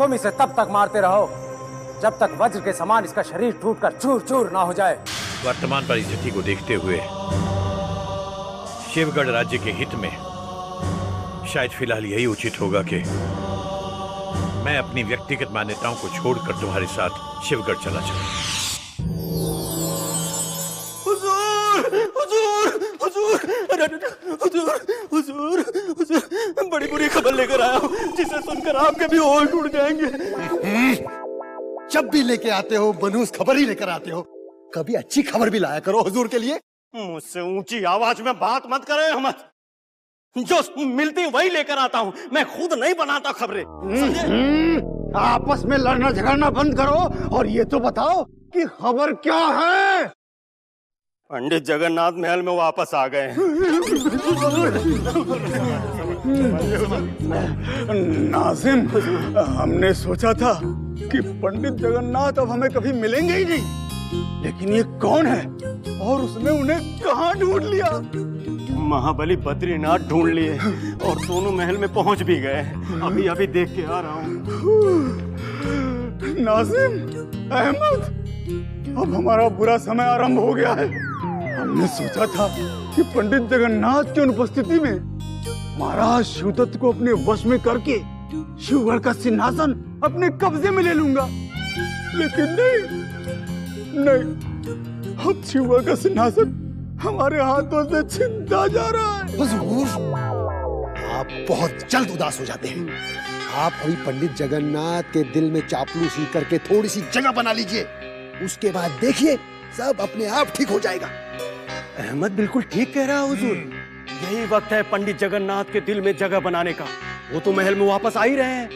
तुम इसे तब तक मारते रहो जब तक वज्र के समान इसका शरीर टूटकर चूर चूर ना हो जाए। वर्तमान परिस्थिति को देखते हुए शिवगढ़ राज्य के हित में शायद फिलहाल यही उचित होगा कि मैं अपनी व्यक्तिगत मान्यताओं को छोड़कर तुम्हारे साथ शिवगढ़ चला जाऊं। हुजूर, बड़ी बुरी खबर लेकर आया हूँ जिसे सुनकर आपके भी होश उड़ जाएंगे। जब भी लेके आते हो मनहूस खबर ही लेकर आते हो, कभी अच्छी खबर भी लाया करो हुजूर के लिए। मुझसे ऊंची आवाज में बात मत करे अहमद, जो मिलती वही लेकर आता हूँ, मैं खुद नहीं बनाता खबरें। आपस में लड़ना झगड़ना बंद करो और ये तो बताओ कि खबर क्या है। पंडित जगन्नाथ महल में वापस आ गए हैं। नाजिम, हमने सोचा था कि पंडित जगन्नाथ अब हमें कभी मिलेंगे ही नहीं, लेकिन ये कौन है और उसने उन्हें कहाँ ढूंढ लिया? महाबली बद्रीनाथ ढूंढ लिए और दोनों महल में पहुंच भी गए। अभी अभी देख के आ रहा हूँ। नाजिम, अहमद, अब हमारा बुरा समय आरंभ हो गया है। हमने सोचा था कि पंडित जगन्नाथ की अनुपस्थिति में महाराज शिवदत्त को अपने वश में करके शिवगढ़ का सिंहासन अपने कब्जे में ले लूंगा, लेकिन नहीं, अब शिवगढ़ का सिंहासन हमारे हाथों से छिनता जा रहा है। हुजूर, आप बहुत जल्द उदास हो जाते हैं। आप अभी पंडित जगन्नाथ के दिल में चापलूसी करके थोड़ी सी जगह बना लीजिए, उसके बाद देखिए सब अपने आप ठीक हो जाएगा। अहमद बिल्कुल ठीक कह रहा है हुजूर, यही वक्त है पंडित जगन्नाथ के दिल में जगह बनाने का। वो तो महल में वापस आ ही रहे हैं।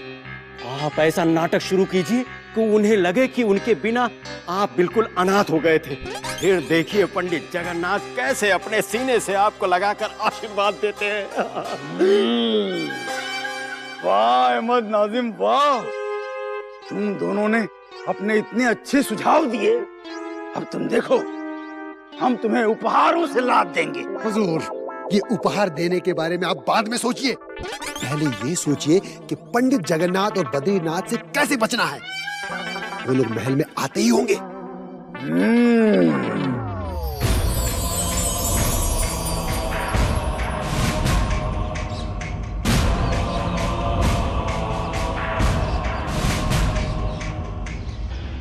आप ऐसा नाटक शुरू कीजिए कि उन्हें लगे कि उनके बिना आप बिल्कुल अनाथ हो गए थे। फिर देखिए पंडित जगन्नाथ कैसे अपने सीने से आपको लगाकर आशीर्वाद देते हैं। वाह अहमद, नाजिम, वाह, तुम दोनों ने अपने इतने अच्छे सुझाव दिए। अब तुम देखो, हम तुम्हें उपहारों से लाद देंगे। हुजूर, ये उपहार देने के बारे में आप बाद में सोचिए, पहले ये सोचिए कि पंडित जगन्नाथ और बद्रीनाथ से कैसे बचना है। वो लोग महल में आते ही होंगे।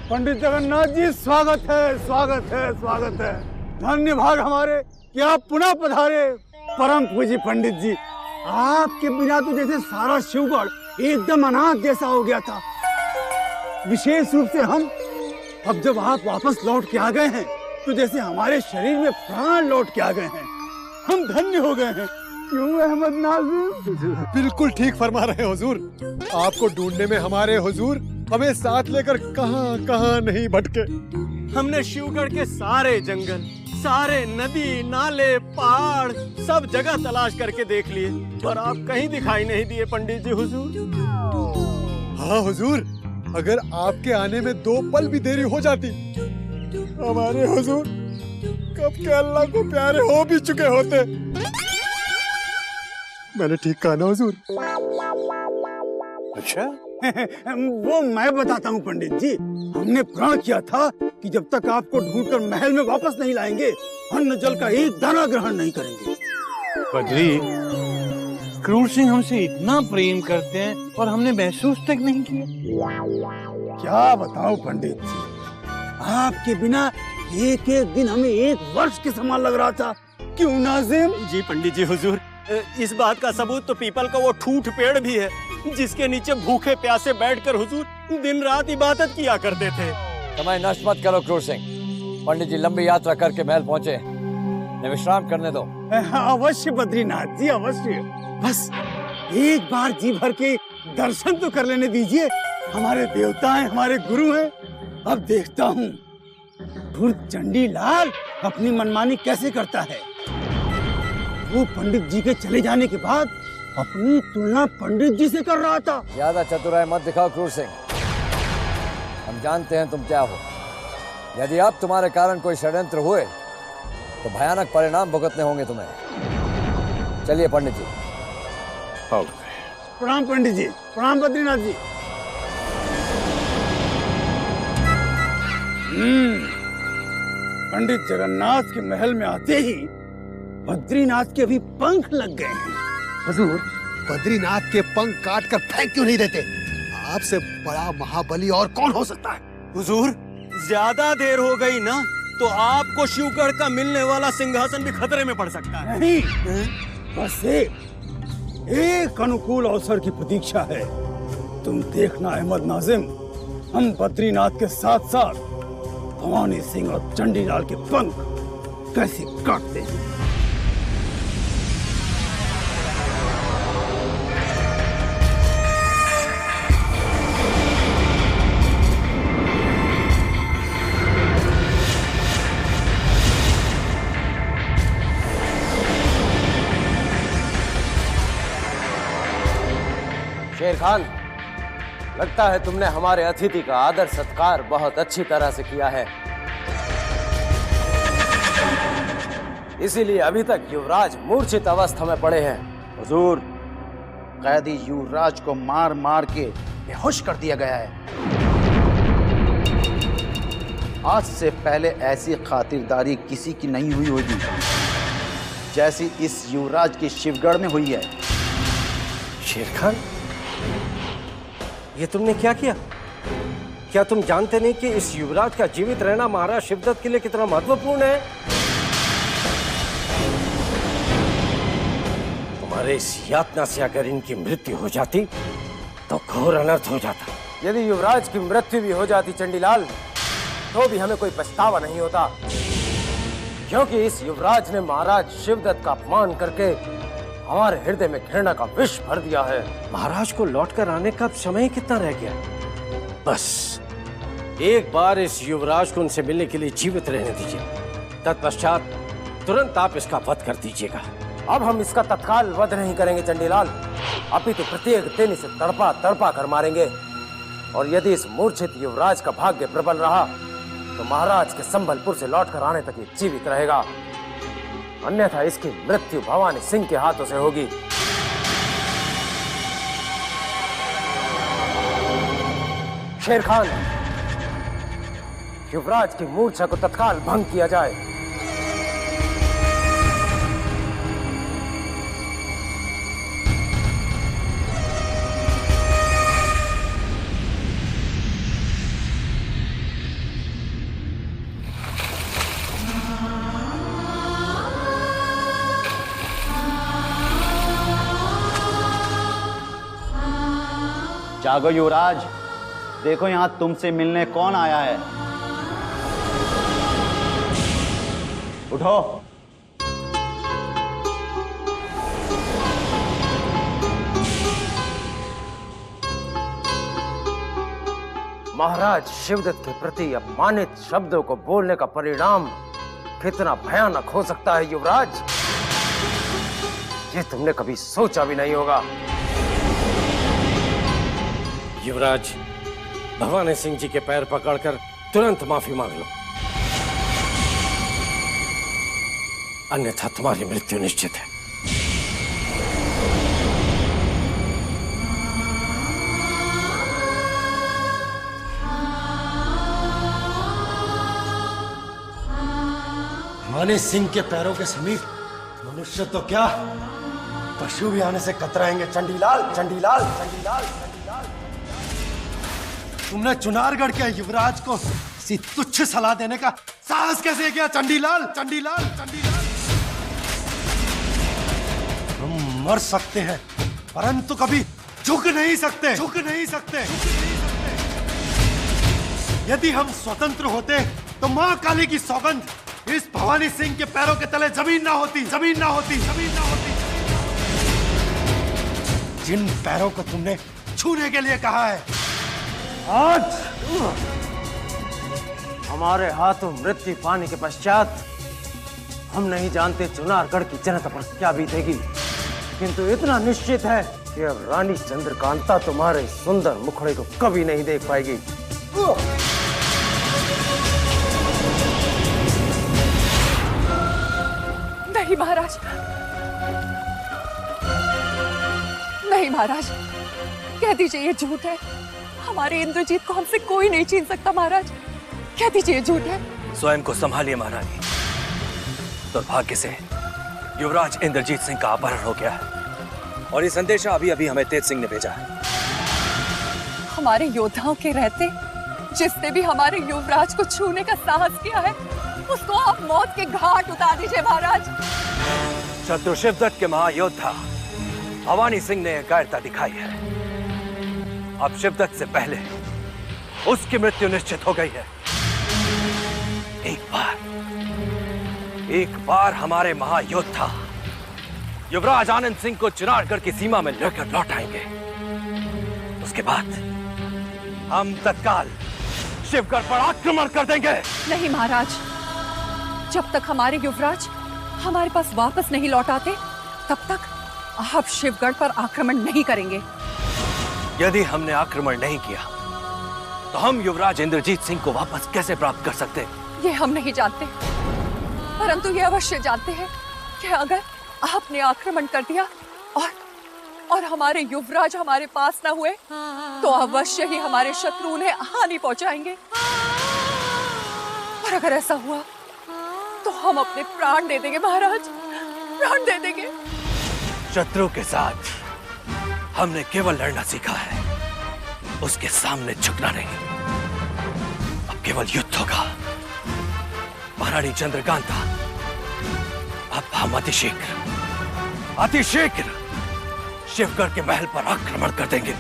पंडित जगन्नाथ जी, स्वागत है, स्वागत है, स्वागत है। धन्य भाग हमारे कि आप पुनः पधारे। परम पूज्य पंडित जी, आपके बिना तो जैसे सारा शिवगढ़ एकदम अनाथ जैसा हो गया था। विशेष रूप से हम, अब जब आप वापस लौट के आ गए हैं तो जैसे हमारे शरीर में प्राण लौट के आ गए हैं। हम धन्य हो गए हैं। क्यों अहमद नाजिम? बिल्कुल ठीक फरमा रहे हैं हुजूर। आपको ढूंढने में हमारे हुजूर हमें साथ लेकर कहां कहां नहीं भटके। हमने शिवगढ़ के सारे जंगल, सारे नदी नाले पहाड़ सब जगह तलाश करके देख लिए, पर आप कहीं दिखाई नहीं दिए पंडित जी। हुजूर, हाँ हुजूर, अगर आपके आने में 2 पल भी देरी हो जाती, हमारे हुजूर कब के अल्लाह को प्यारे हो भी चुके होते। मैंने ठीक कहा ना हुजूर? अच्छा वो मैं बताता हूँ पंडित जी। हमने प्रण किया था कि जब तक आपको ढूंढकर महल में वापस नहीं लाएंगे, अन्न जल का एक दाना ग्रहण नहीं करेंगे। बद्री, क्रूर सिंह हमसे इतना प्रेम करते हैं और हमने महसूस तक नहीं किया। क्या बताऊं पंडित जी, आपके बिना एक एक दिन हमें 1 वर्ष के समान लग रहा था। क्यों नाजिम? जी पंडित जी, हुजूर, इस बात का सबूत तो पीपल का वो ठूठ पेड़ भी है, जिसके नीचे भूखे प्यासे बैठकर हुजूर दिन रात इबादत किया करते थे। समय नष्ट मत करो क्रूर सिंह। पंडित जी लंबी यात्रा करके महल पहुंचे, उन्हें विश्राम करने दो। अवश्य बद्रीनाथ जी, अवश्य। बस एक बार जी भर के दर्शन तो कर लेने दीजिए। हमारे देवता हैं, हमारे गुरु हैं। अब देखता हूँ चंडी लाल अपनी मनमानी कैसे करता है। वो पंडित जी के चले जाने के बाद अपनी तुलना पंडित जी से कर रहा था। ज्यादा चतुराई मत दिखाओ क्रूर सिंह, हम जानते हैं तुम क्या हो। यदि अब तुम्हारे कारण कोई षड्यंत्र हुए तो भयानक परिणाम भुगतने होंगे तुम्हें। चलिए पंडित जी। प्रणाम पंडित जी, प्रणाम बद्रीनाथ जी। पंडित जगन्नाथ के महल में आते ही बद्रीनाथ के भी पंख लग गए हैं। हुजूर, बद्रीनाथ के पंख काट कर फेंक क्यों नहीं देते? आपसे बड़ा महाबली और कौन हो सकता है? हुजूर, ज्यादा देर हो गई ना तो आपको शिवगढ़ का मिलने वाला सिंहासन भी खतरे में पड़ सकता है। नहीं, बस एक अनुकूल अवसर की प्रतीक्षा है। तुम देखना अहमद नाजिम, हम बद्रीनाथ के साथ साथ भवानी सिंह और चंडीलाल के पंख कैसे काटते हैं। शेर खान, लगता है तुमने हमारे अतिथि का आदर सत्कार बहुत अच्छी तरह से किया है, इसीलिए अभी तक युवराज मूर्छित अवस्था में पड़े हैं। हुजूर, कैदी युवराज को मार मार के बेहोश कर दिया गया है। आज से पहले ऐसी खातिरदारी किसी की नहीं हुई होगी जैसी इस युवराज की शिवगढ़ में हुई है। शेर खान, ये तुमने क्या किया? क्या तुम जानते नहीं कि इस युवराज का जीवित रहना महाराज शिवदत्त के लिए कितना महत्वपूर्ण है? तुम्हारे इस यातना से अगर इनकी मृत्यु हो जाती तो घोर अनर्थ हो जाता। यदि युवराज की मृत्यु भी हो जाती चंडीलाल, तो भी हमें कोई पछतावा नहीं होता, क्योंकि इस युवराज ने महाराज शिवदत्त का अपमान करके हमारे हृदय में घृणा का विष भर दिया है। महाराज को लौटकर आने का समय कितना रह गया? बस एक बार इस युवराज को उनसे मिलने के लिए जीवित रहने दीजिए, तत्पश्चात तुरंत आप इसका वध कर दीजिएगा। अब हम इसका तत्काल वध नहीं करेंगे चंडीलाल, अपितु प्रत्येक दिन इसे तड़पा तड़पा कर मारेंगे। और यदि इस मूर्छित युवराज का भाग्य प्रबल रहा तो महाराज के संबलपुर से लौटकर आने तक ये जीवित रहेगा, अन्यथा इसकी मृत्यु भवानी सिंह के हाथों से होगी। शेर खान, युवराज की मूर्छा को तत्काल भंग किया जाए। जागो युवराज, देखो यहाँ तुमसे मिलने कौन आया है। उठो। महाराज शिवदत्त के प्रति अपमानित शब्दों को बोलने का परिणाम कितना भयानक हो सकता है युवराज, ये तुमने कभी सोचा भी नहीं होगा। युवराज, भवानी सिंह जी के पैर पकड़कर तुरंत माफी मांग लो, अन्यथा तुम्हारी मृत्यु निश्चित है। भवानी सिंह के पैरों के समीप मनुष्य तो क्या, पशु भी आने से कतराएंगे। चंडीलाल, चंडीलाल, चंडीलाल, चंडीलाल, तुमने चुनारगढ़ के युवराज को इसी तुच्छ सलाह देने का साहस कैसे किया? चंडीलाल, चंडीलाल, चंडीलाल, हम मर सकते हैं परंतु कभी झुक नहीं सकते, झुक नहीं सकते। यदि हम स्वतंत्र होते तो मां काली की सौगंध, इस भवानी सिंह के पैरों के तले जमीन ना होती, जमीन ना होती, जमीन ना होती। जिन पैरों को तुमने छूने के लिए कहा है, आज हमारे हाथों मृत्यु पाने के पश्चात हम नहीं जानते चुनारगढ़ की जनता पर क्या बीतेगी, किंतु इतना निश्चित है कि अब रानी चंद्रकांता तुम्हारे सुंदर मुखड़े को कभी नहीं देख पाएगी। नहीं महाराज, नहीं महाराज, कह दीजिए ये झूठ है। हमारे इंद्रजीत को हमसे कोई नहीं छीन सकता महाराज। कह दीजिए झूठ है। स्वयं को संभालिए महारानी। दुर्भाग्य से युवराज इंद्रजीत सिंह का अपहरण हो गया है और ये संदेशा अभी अभी हमें तेज सिंह ने भेजा है। हमारे योद्धाओं के रहते जिसने भी हमारे युवराज को छूने का साहस किया है उसको आप मौत के घाट उतार दीजिए महाराज। शत्रु शिवदत्त के महायोद्धा भवानी सिंह ने कायरता दिखाई है। अब शिवदत्त से पहले उसकी मृत्यु निश्चित हो गई है। एक बार हमारे महायोद्धा युवराज आनंद सिंह को चिनारगढ़ की सीमा में लेकर लौट आएंगे। उसके बाद हम तत्काल शिवगढ़ पर आक्रमण कर देंगे। नहीं महाराज, जब तक हमारे युवराज हमारे पास वापस नहीं लौट आते तब तक आप शिवगढ़ पर आक्रमण नहीं करेंगे। यदि हमने आक्रमण नहीं किया तो हम युवराज इंद्रजीत सिंह को वापस कैसे प्राप्त कर सकते? ये हम नहीं जानते, परंतु ये अवश्य जानते हैं कि अगर आपने आक्रमण कर दिया और हमारे युवराज हमारे पास ना हुए तो अवश्य ही हमारे शत्रु उन्हें हानि पहुंचाएंगे। और अगर ऐसा हुआ तो हम अपने प्राण दे देंगे महाराज, प्राण दे देंगे। शत्रु के साथ हमने केवल लड़ना सीखा है, उसके सामने झुकना नहीं। अब केवल युद्ध होगा। महारानी चंद्रकांता, अब हम अति शीघ्र शिवगढ़ के महल पर आक्रमण कर देंगे।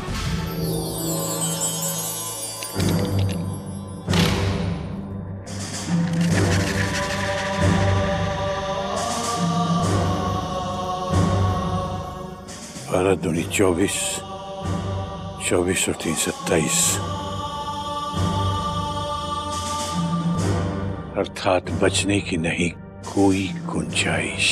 भारत दूनी 24 और 3 27, अर्थात बचने की नहीं कोई गुंजाइश।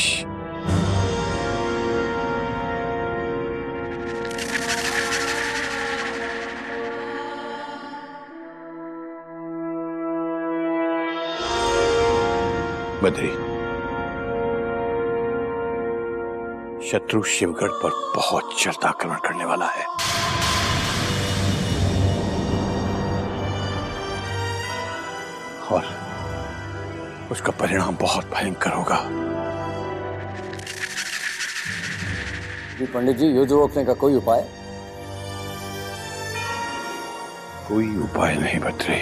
बद्री, शत्रु शिवगढ़ पर बहुत जल्द आक्रमण करने वाला है। और उसका परिणाम बहुत भयंकर होगा। पंडित जी, युद्ध रोकने का कोई उपाय? कोई उपाय नहीं बद्री।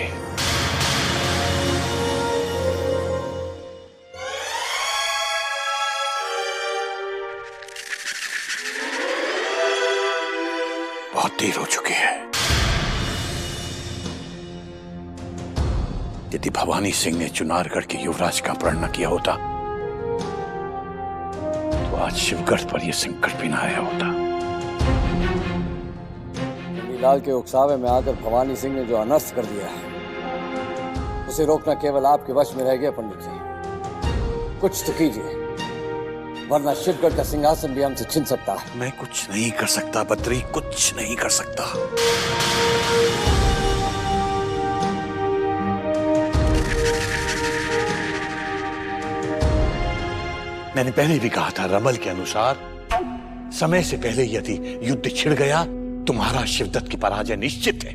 बहुत देर हो चुकी है। यदि भवानी सिंह ने चुनारगढ़ के युवराज का अपहरण न किया होता तो आज शिवगढ़ पर यह संकट भी न आया होता। लाल के उकसावे में आकर भवानी सिंह ने जो अनर्थ कर दिया है उसे रोकना केवल आपके वश में रह गया। पंडित जी, कुछ तो कीजिए, वरना शिवगढ़ का सिंहासन भी हमसे छिन सकता है। मैं कुछ नहीं कर सकता बद्री, कुछ नहीं कर सकता। मैंने पहले भी कहा था, रमल के अनुसार समय से पहले यदि युद्ध छिड़ गया तो महाराज शिवदत्त की पराजय निश्चित है।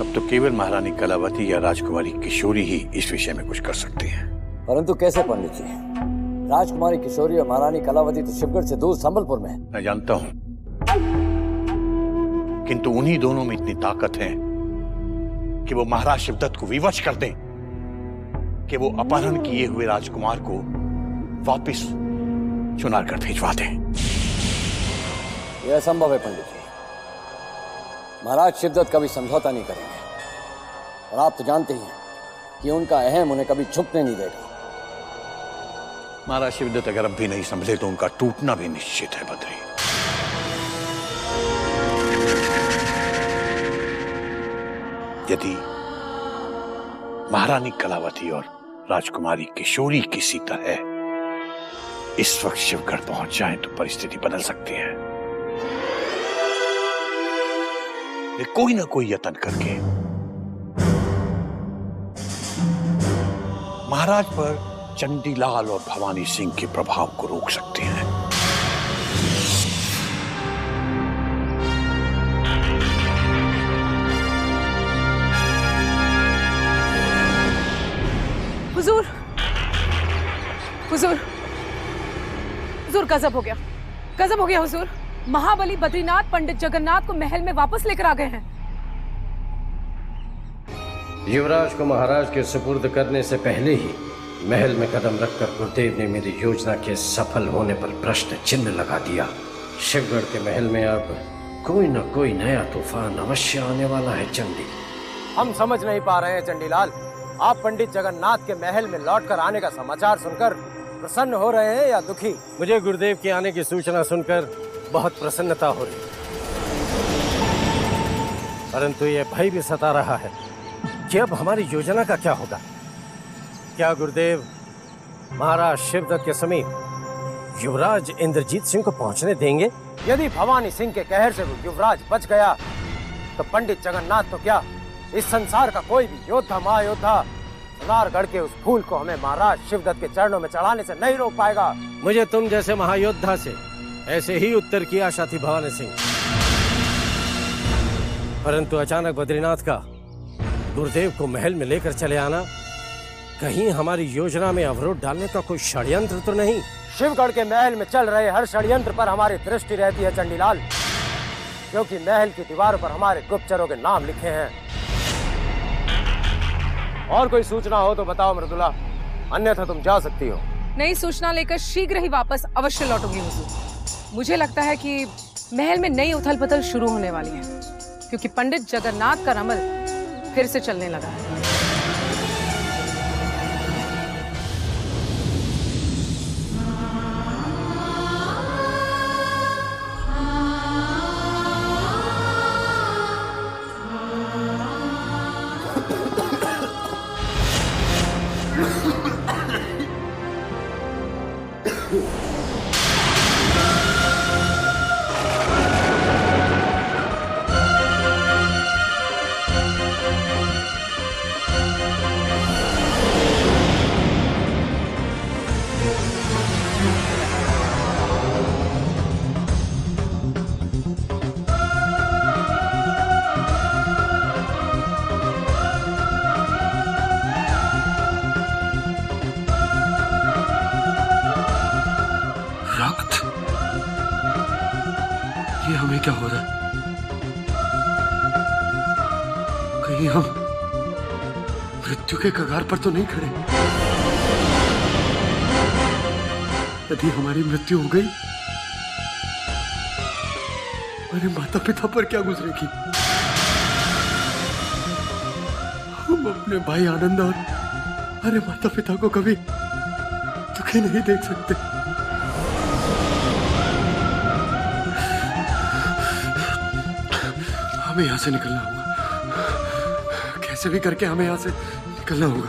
अब तो केवल महारानी कलावती या राजकुमारी किशोरी ही इस विषय में कुछ कर सकती हैं। परंतु कैसे पंडित जी? राजकुमारी किशोरी और महारानी कलावती तो शिवगढ़ से दूर संबलपुर में है। मैं जानता हूं, किंतु उन्हीं दोनों में इतनी ताकत है कि वो महाराज शिवदत्त को विवश कर दें कि वो अपहरण किए हुए राजकुमार को वापस चुनारगढ़ भिजवा दें। यह असंभव है पंडित जी। महाराज शिवदत्त कभी समझौता नहीं करेंगे और आप तो जानते ही हैं कि उनका अहम उन्हें कभी झुकने नहीं देगा। महाराज शिवदत्त अगर अब भी नहीं संभले तो उनका टूटना भी निश्चित है बद्री। यदि महारानी कलावती और राजकुमारी किशोरी किसी तरह इस वक्त शिवगढ़ पहुंच जाएं तो परिस्थिति बदल सकती है। वे कोई ना कोई यत्न करके महाराज पर चंडीलाल और भवानी सिंह के प्रभाव को रोक सकते हैं। हुजूर गजब हो गया, गजब हो गया हुजूर। महाबली बद्रीनाथ पंडित जगन्नाथ को महल में वापस लेकर आ गए हैं। युवराज को महाराज के सुपुर्द करने से पहले ही महल में कदम रखकर गुरुदेव ने मेरी योजना के सफल होने पर प्रश्न चिन्ह लगा दिया। शिवगढ़ के महल में अब कोई न कोई नया तूफान अवश्य आने वाला है चंडी। हम समझ नहीं पा रहे हैं चंडीलाल, आप पंडित जगन्नाथ के महल में लौटकर आने का समाचार सुनकर प्रसन्न हो रहे हैं या दुखी? मुझे गुरुदेव के आने की सूचना सुनकर बहुत प्रसन्नता हो रही है, परंतु यह भय भी सता रहा है कि अब हमारी योजना का क्या होगा। क्या गुरुदेव महाराज शिवदत्त के समीप युवराज इंद्रजीत सिंह को पहुंचने देंगे? यदि भवानी सिंह के कहर से वो युवराज बच गया तो पंडित जगन्नाथ तो क्या, इस संसार का कोई भी योद्धा महायोद्धा सोनारगढ़ के उस फूल को हमें महाराज शिवदत्त के चरणों में चढ़ाने से नहीं रोक पाएगा। मुझे तुम जैसे महायोद्धा से ऐसे ही उत्तर की आशा थी भवानी सिंह, परंतु अचानक बद्रीनाथ का गुरुदेव को महल में लेकर चले आना कहीं हमारी योजना में अवरोध डालने का कोई षड्यंत्र तो नहीं? शिवगढ़ के महल में चल रहे हर षड्यंत्र पर हमारी दृष्टि रहती है चंडीलाल, क्योंकि महल की दीवारों पर हमारे गुप्तचरों के नाम लिखे हैं। और कोई सूचना हो तो बताओ मृदुला, अन्यथा तुम जा सकती हो। नई सूचना लेकर शीघ्र ही वापस अवश्य लौटूंगी हुजूर। मुझे लगता है कि महल में नई उथल पुथल शुरू होने वाली है, क्योंकि पंडित जगन्नाथ का रमल फिर से चलने लगा है। क्या हो रहा है? कहीं हम मृत्यु के कगार पर तो नहीं खड़े? यदि हमारी मृत्यु हो गई, मेरे माता पिता पर क्या गुजरेगी? हम अपने भाई आनंद और मेरे माता पिता को कभी दुखी नहीं देख सकते। हमें यहाँ से निकलना होगा, कैसे भी करके हमें यहाँ से निकलना होगा।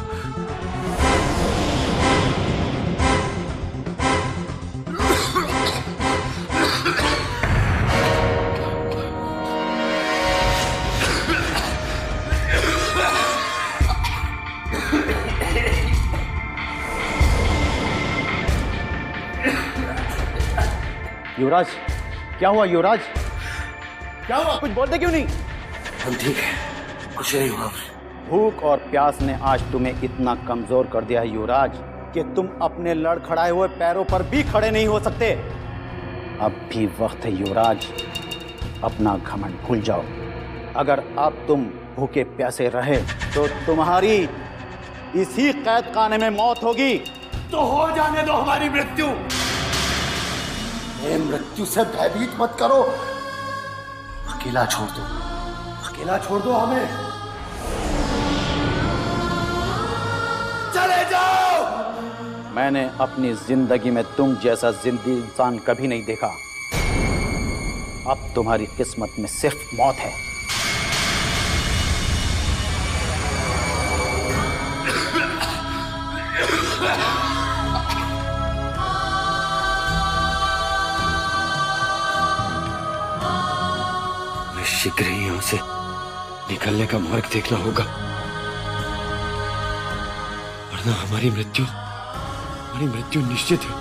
युवराज, क्या हुआ युवराज? क्या हुआ? कुछ बोलते क्यों नहीं? हम ठीक है, कुछ नहीं हुआ। भूख और प्यास ने आज तुम्हें इतना कमजोर कर दिया है युवराज कि तुम अपने लड़खड़ाए हुए पैरों पर भी खड़े नहीं हो सकते। अब भी वक्त है युवराज, अपना घमंड भूल जाओ। अगर अब तुम भूखे प्यासे रहे तो तुम्हारी इसी कैद खाने में मौत होगी। तो हो जाने दो हमारी मृत्यु। मृत्यु से भयभीत मत करो, अकेला छोड़ दो, अकेला छोड़ दो हमें। चले जाओ। मैंने अपनी जिंदगी में तुम जैसा जिंदा इंसान कभी नहीं देखा। अब तुम्हारी किस्मत में सिर्फ मौत है। शीघ्र ही यहां से निकलने का मार्ग देखना होगा, वरना हमारी मृत्यु निश्चित है।